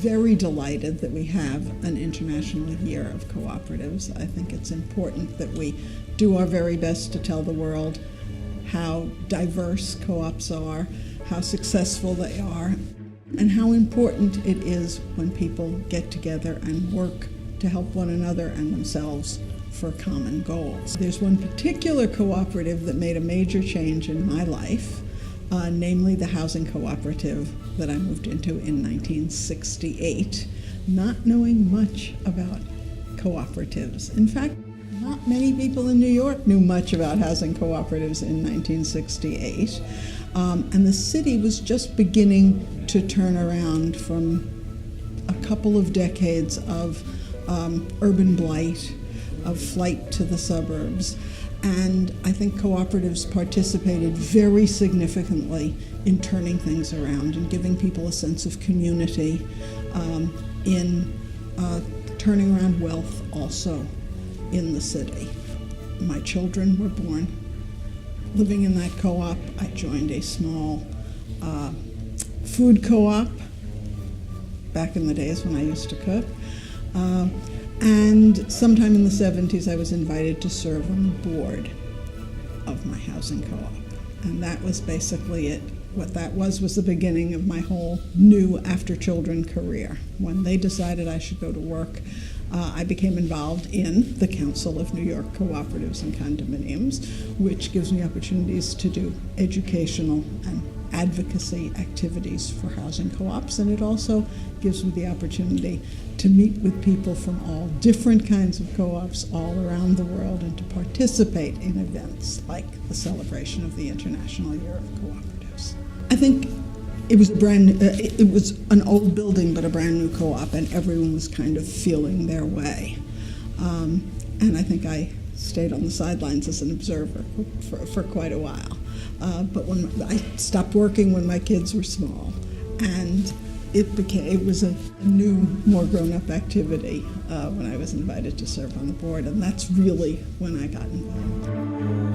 very delighted that we have an International Year of Cooperatives. I think it's important that we do our very best to tell the world how diverse co-ops are, how successful they are, and how important it is when people get together and work to help one another and themselves for common goals. There's one particular cooperative that made a major change in my life, namely the housing cooperative that I moved into in 1968, not knowing much about cooperatives. In fact, not many people in New York knew much about housing cooperatives in 1968. And the city was just beginning to turn around from a couple of decades of urban blight, of flight to the suburbs. And I think cooperatives participated very significantly in turning things around and giving people a sense of community, in turning around wealth also in the city. My children were born living in that co-op. I joined a small food co-op back in the days when I used to cook. And sometime in the 70s, I was invited to serve on the board of my housing co-op. And that was basically it. What that was the beginning of my whole new after-children career. When they decided I should go to work, I became involved in the Council of New York Cooperatives and Condominiums, which gives me opportunities to do educational and advocacy activities for housing co-ops, and it also gives me the opportunity to meet with people from all different kinds of co-ops all around the world and to participate in events like the celebration of the International Year of Cooperatives. I think it was it was an old building but a brand new co-op, and everyone was kind of feeling their way. And I think I stayed on the sidelines as an observer for quite a while. But when I stopped working when my kids were small, and it was a new, more grown-up activity when I was invited to serve on the board, and that's really when I got involved.